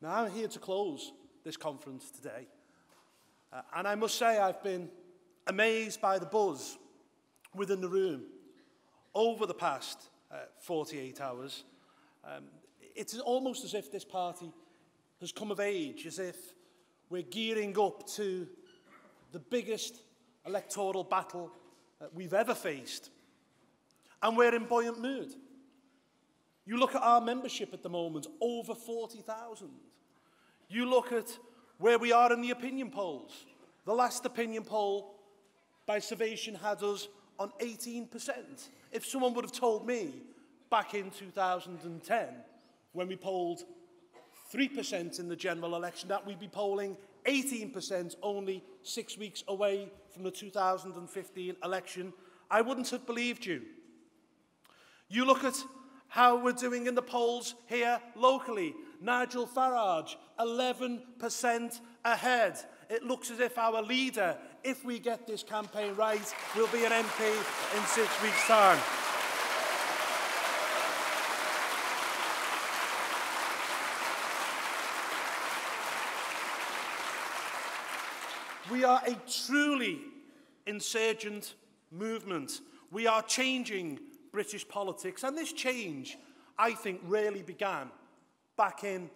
Now, I'm here to close this conference today, and I must say I've been amazed by the buzz within the room over the past 48 hours. It's almost as if this party has come of age, as if we're gearing up to the biggest electoral battle we've ever faced. And we're in buoyant mood. You look at our membership at the moment, over 40,000. You look at where we are in the opinion polls. The last opinion poll by Survation had us on 18%. If someone would have told me back in 2010, when we polled 3% in the general election, that we'd be polling 18% only 6 weeks away from the 2015 election, I wouldn't have believed you. You look at how we're doing in the polls here locally. Nigel Farage, 11% ahead. It looks as if our leader, if we get this campaign right, will be an MP in 6 weeks' time. We are a truly insurgent movement. We are changing British politics, and this change, I think, really began back in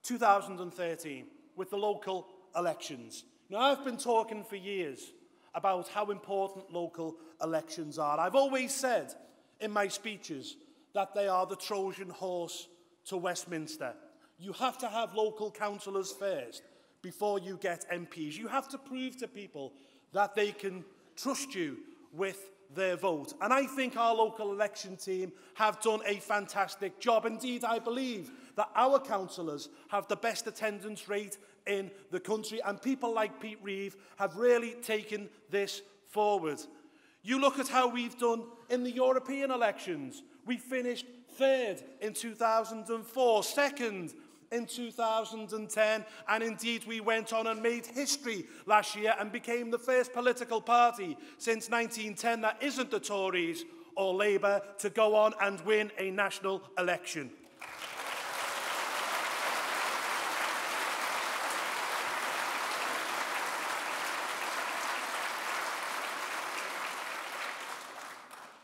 2013 with the local elections. Now, I've been talking for years about how important local elections are. I've always said in my speeches that they are the Trojan horse to Westminster. You have to have local councillors first before you get MPs. You have to prove to people that they can trust you with their vote. And I think our local election team have done a fantastic job. Indeed, I believe that our councillors have the best attendance rate in the country, and people like Pete Reeve have really taken this forward. You look at how we've done in the European elections. We finished third in 2004, second in 2010, and indeed we went on and made history last year and became the first political party since 1910 that isn't the Tories or Labour to go on and win a national election.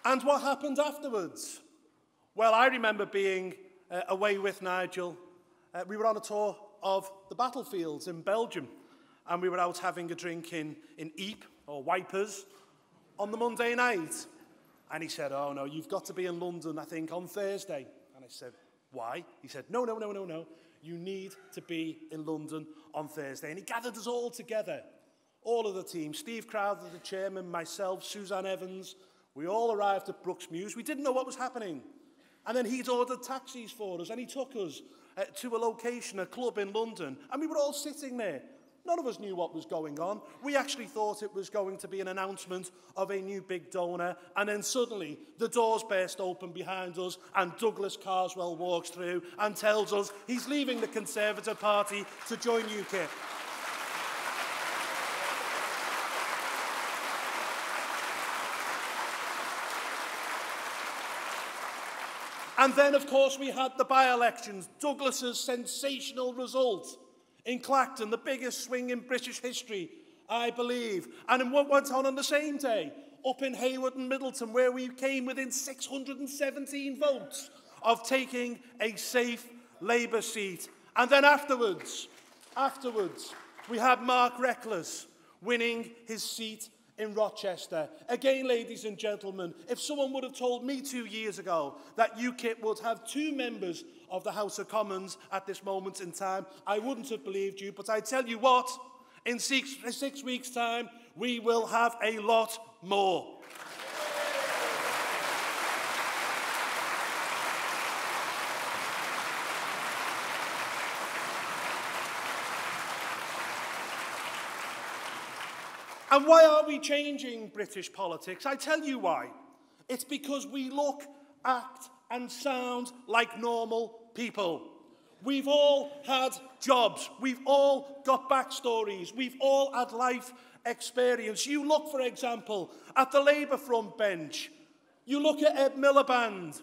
And what happened afterwards? Well, I remember being away with Nigel. We were on a tour of the battlefields in Belgium, and we were out having a drink in Ypres, or Wipers, on the Monday night. And he said, oh no, you've got to be in London, I think, on Thursday. And I said, why? He said, no, you need to be in London on Thursday. And he gathered us all together, all of the team, Steve Crowther, the chairman, myself, Suzanne Evans. We all arrived at Brooksmuse. We didn't know what was happening. And then he'd ordered taxis for us, and he took us to a location, a club in London, and we were all sitting there. None of us knew what was going on. We actually thought it was going to be an announcement of a new big donor, and then suddenly the doors burst open behind us, and Douglas Carswell walks through and tells us he's leaving the Conservative Party to join UKIP. And then, of course, we had the by-elections, Douglas's sensational result in Clacton, the biggest swing in British history, I believe. And in what went on the same day, up in Hayward and Middleton, where we came within 617 votes of taking a safe Labour seat. And then afterwards, we had Mark Reckless winning his seat in Rochester. Again, ladies and gentlemen, if someone would have told me 2 years ago that UKIP would have 2 members of the House of Commons at this moment in time, I wouldn't have believed you. But I tell you what, in six weeks' time, we will have a lot more. And why are we changing British politics? I tell you why. It's because we look, act and sound like normal people. We've all had jobs. We've all got backstories. We've all had life experience. You look, for example, at the Labour front bench. You look at Ed Miliband.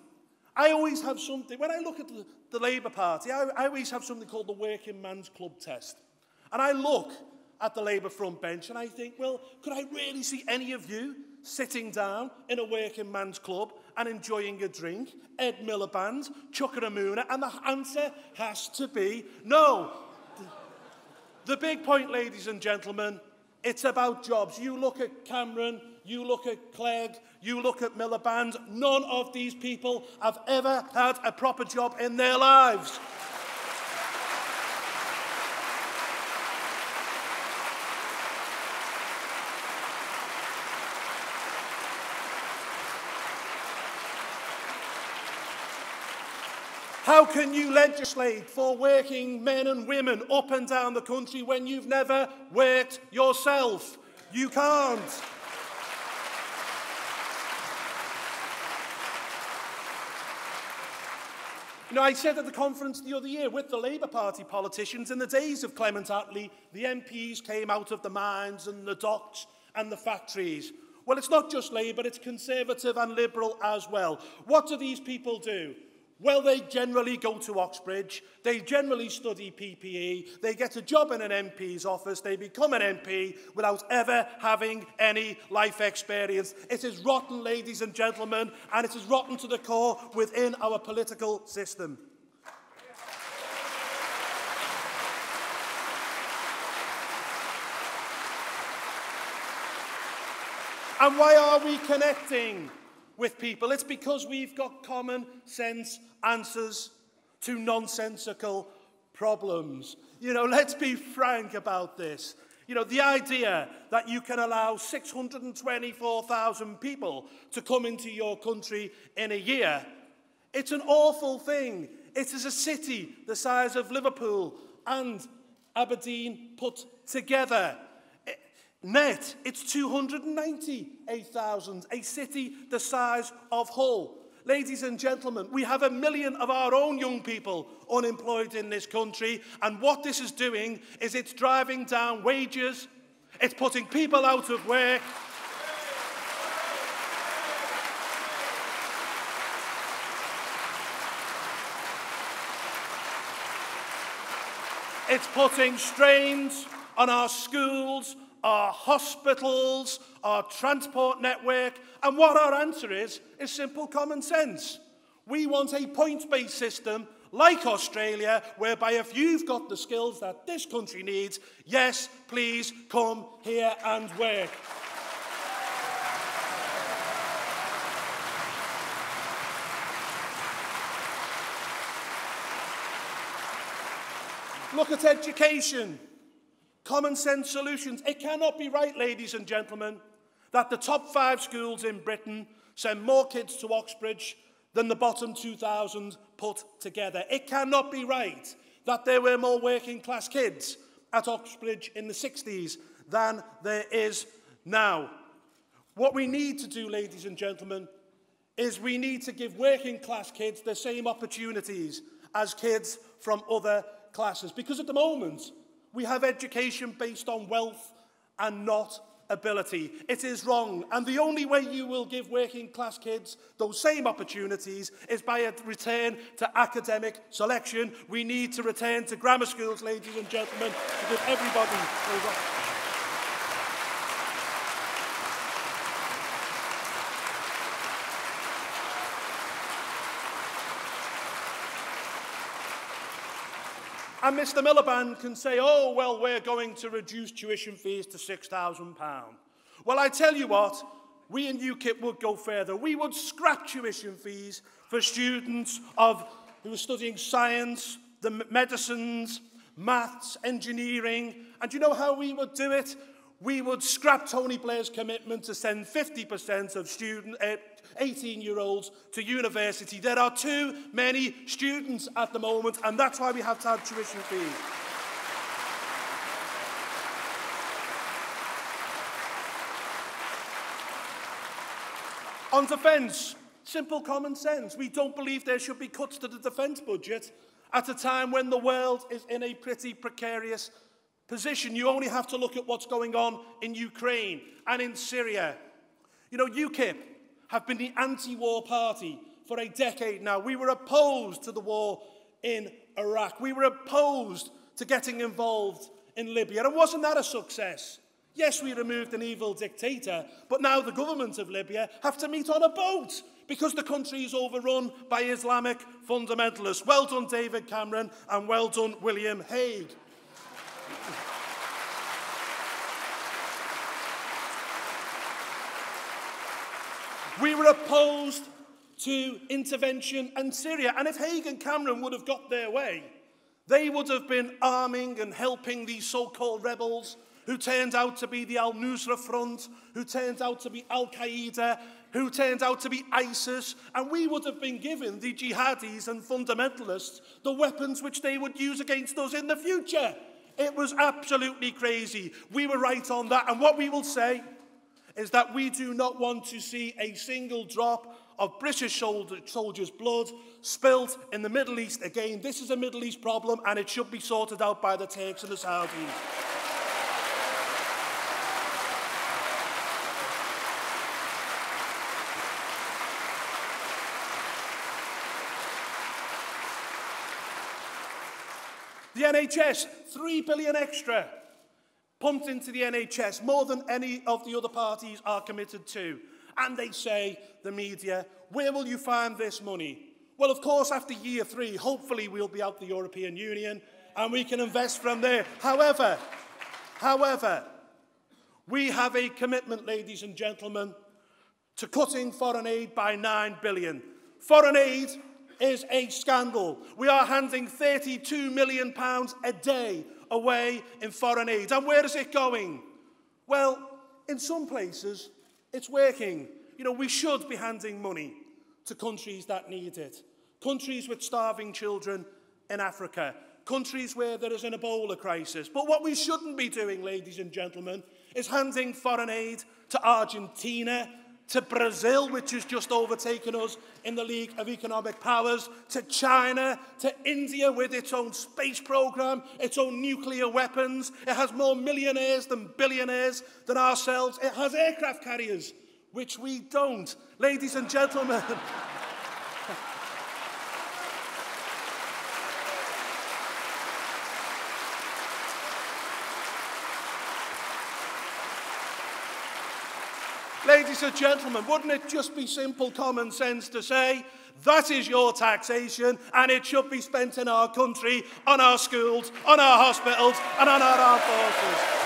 I always have something. When I look at the Labour Party, I always have something called the working man's club test. And I look at the Labour front bench and I think, well, could I really see any of you sitting down in a working man's club and enjoying a drink, Ed Miliband, Chuckaramuna? And the answer has to be no. The big point, ladies and gentlemen, it's about jobs. You look at Cameron, you look at Clegg, you look at Miliband. None of these people have ever had a proper job in their lives. How can you legislate for working men and women up and down the country when you've never worked yourself? You can't. You know, I said at the conference the other year with the Labour Party politicians, in the days of Clement Attlee, the MPs came out of the mines and the docks and the factories. Well, it's not just Labour, it's Conservative and Liberal as well. What do these people do? Well, they generally go to Oxbridge, they generally study PPE, they get a job in an MP's office, they become an MP without ever having any life experience. It is rotten, ladies and gentlemen, and it is rotten to the core within our political system. And why are we connecting with people? It's because we've got common sense answers to nonsensical problems. You know, let's be frank about this. You know, the idea that you can allow 624,000 people to come into your country in a year, it's an awful thing. It is a city the size of Liverpool and Aberdeen put together. Net, it's 298,000, a city the size of Hull. Ladies and gentlemen, we have 1 million of our own young people unemployed in this country, and what this is doing is it's driving down wages, it's putting people out of work. It's putting strains on our schools, our hospitals, our transport network, and what our answer is simple common sense. We want a points-based system like Australia, whereby if you've got the skills that this country needs, yes, please come here and work. Look at education. Common sense solutions. It cannot be right, ladies and gentlemen, that the top 5 schools in Britain send more kids to Oxbridge than the bottom 2,000 put together. It cannot be right that there were more working class kids at Oxbridge in the 60s than there is now. What we need to do, ladies and gentlemen, is we need to give working class kids the same opportunities as kids from other classes. Because at the moment, we have education based on wealth and not ability. It is wrong, and the only way you will give working class kids those same opportunities is by a return to academic selection. We need to return to grammar schools, ladies and gentlemen, to give everybody those opportunities. And Mr Miliband can say, oh, well, we're going to reduce tuition fees to £6,000. Well, I tell you what, we in UKIP would go further. We would scrap tuition fees for students who are studying science, the medicines, maths, engineering. And you know how we would do it? We would scrap Tony Blair's commitment to send 50% of 18-year-olds to university. There are too many students at the moment, and that's why we have to have tuition fees. On defence, simple common sense. We don't believe there should be cuts to the defence budget at a time when the world is in a pretty precarious position. You only have to look at what's going on in Ukraine and in Syria. You know, UKIP have been the anti-war party for a decade now. We were opposed to the war in Iraq. We were opposed to getting involved in Libya. And wasn't that a success? Yes, we removed an evil dictator, but now the government of Libya have to meet on a boat because the country is overrun by Islamic fundamentalists. Well done, David Cameron, and well done, William Hague. We were opposed to intervention in Syria, and if Hague and Cameron would have got their way, they would have been arming and helping these so-called rebels who turned out to be the Al-Nusra Front, who turned out to be Al-Qaeda, who turned out to be ISIS, and we would have been given, the jihadis and fundamentalists, the weapons which they would use against us in the future. It was absolutely crazy. We were right on that, and what we will say is that we do not want to see a single drop of British soldiers' blood spilt in the Middle East again. This is a Middle East problem, and it should be sorted out by the Turks and the Saudis. The NHS, 3 billion extra pumped into the NHS, more than any of the other parties are committed to. And they say, the media, where will you find this money? Well, of course, after year 3, hopefully we'll be out the European Union and we can invest from there. However, we have a commitment, ladies and gentlemen, to cutting foreign aid by 9 billion. Foreign aid is a scandal. We are handing £32 million a day away in foreign aid. And where is it going? Well, in some places, it's working. You know, we should be handing money to countries that need it. Countries with starving children in Africa. Countries where there is an Ebola crisis. But what we shouldn't be doing, ladies and gentlemen, is handing foreign aid to Argentina, to Brazil, which has just overtaken us in the League of Economic Powers, to China, to India with its own space program, its own nuclear weapons. It has more millionaires than billionaires than ourselves. It has aircraft carriers, which we don't. Ladies and gentlemen, ladies and gentlemen, wouldn't it just be simple common sense to say, that is your taxation and it should be spent in our country, on our schools, on our hospitals and on our armed forces?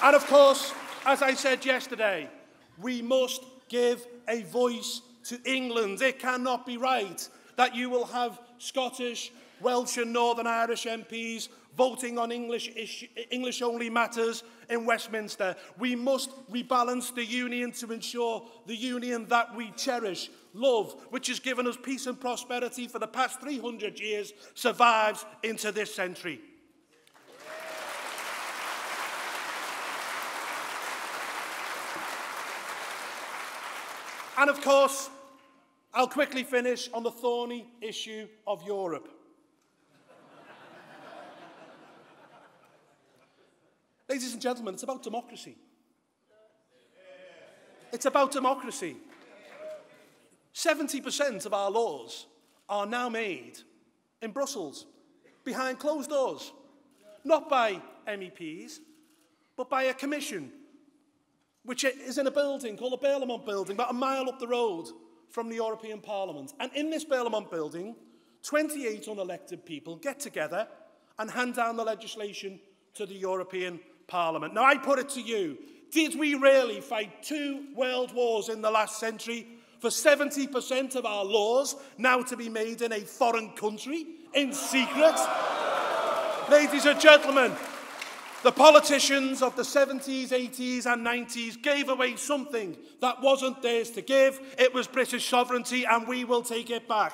And of course, as I said yesterday, we must give a voice to England. It cannot be right that you will have Scottish, Welsh and Northern Irish MPs voting on English-only matters in Westminster. We must rebalance the union to ensure the union that we cherish, love, which has given us peace and prosperity for the past 300 years, survives into this century. And of course, I'll quickly finish on the thorny issue of Europe. Ladies and gentlemen, it's about democracy. It's about democracy. 70% of our laws are now made in Brussels, behind closed doors, not by MEPs, but by a commission, which is in a building called the Parliament Building, about a mile up the road from the European Parliament. And in this Parliament Building, 28 unelected people get together and hand down the legislation to the European Parliament. Now, I put it to you, did we really fight 2 world wars in the last century for 70% of our laws now to be made in a foreign country, in secret? Ladies and gentlemen, the politicians of the 70s, 80s and 90s gave away something that wasn't theirs to give. It was British sovereignty, and we will take it back.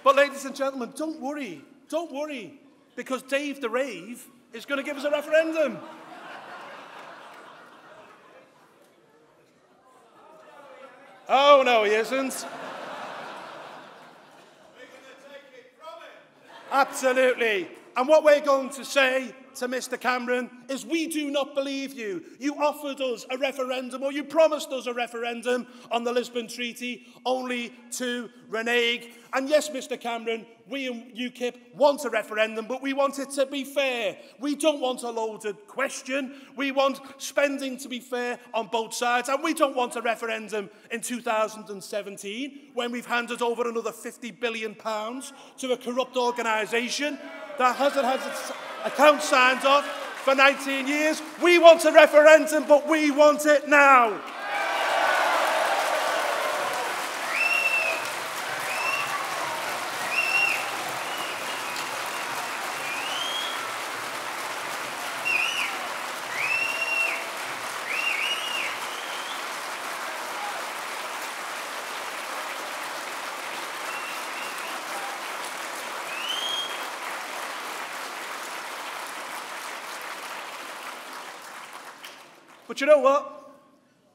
But ladies and gentlemen, don't worry, because Dave the Rave is going to give us a referendum. Oh, no, he isn't. Absolutely. And what we're going to say to Mr. Cameron is we do not believe you. You offered us a referendum, or you promised us a referendum on the Lisbon Treaty, only to renege. And yes, Mr. Cameron, we in UKIP want a referendum, but we want it to be fair. We don't want a loaded question. We want spending to be fair on both sides. And we don't want a referendum in 2017 when we've handed over another £50 billion to a corrupt organisation that hasn't had its account signed off for 19 years. We want a referendum, but we want it now. But you know what?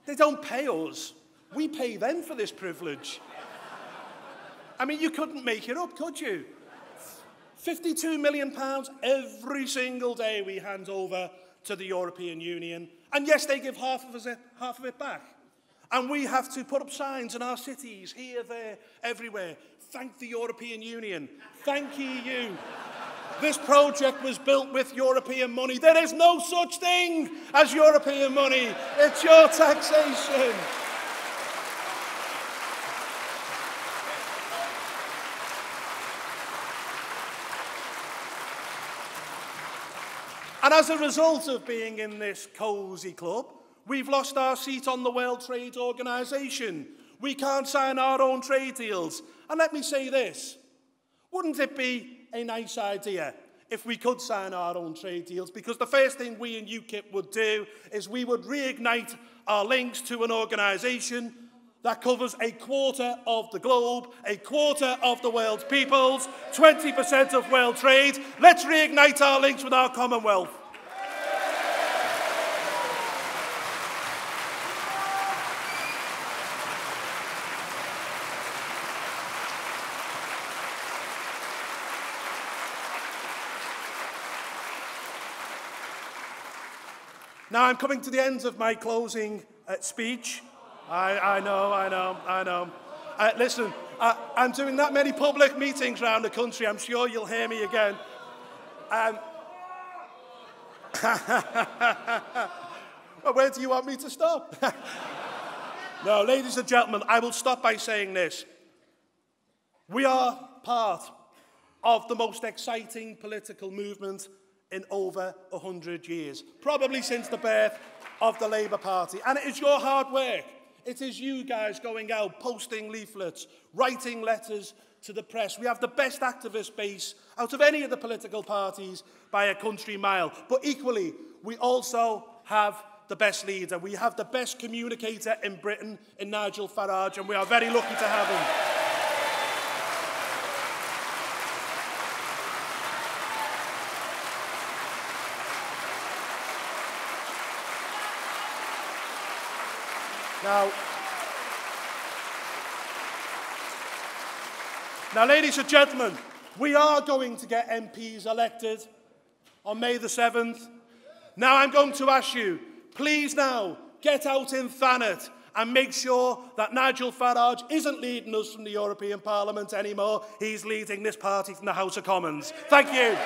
They don't pay us. We pay them for this privilege. I mean, you couldn't make it up, could you? £52 million every single day we hand over to the European Union. And yes, they give half of it back. And we have to put up signs in our cities, here, there, everywhere. Thank the European Union. Thank EU. This project was built with European money. There is no such thing as European money. It's your taxation. And as a result of being in this cosy club, we've lost our seat on the World Trade Organization. We can't sign our own trade deals. And let me say this, wouldn't it be a nice idea if we could sign our own trade deals? Because the first thing we in UKIP would do is we would reignite our links to an organisation that covers a quarter of the globe, a quarter of the world's peoples, 20% of world trade. Let's reignite our links with our Commonwealth. Now, I'm coming to the end of my closing speech. I know. Listen, I'm doing that many public meetings around the country. I'm sure you'll hear me again. Well, where do you want me to stop? No, ladies and gentlemen, I will stop by saying this. We are part of the most exciting political movement in over 100 years, probably since the birth of the Labour Party. And it is your hard work. It is you guys going out, posting leaflets, writing letters to the press. We have the best activist base out of any of the political parties by a country mile. But equally, we also have the best leader. We have the best communicator in Britain in Nigel Farage, and we are very lucky to have him. Now, ladies and gentlemen, we are going to get MPs elected on May the 7th. Now, I'm going to ask you, please now, get out in Thanet and make sure that Nigel Farage isn't leading us from the European Parliament anymore. He's leading this party from the House of Commons. Thank you.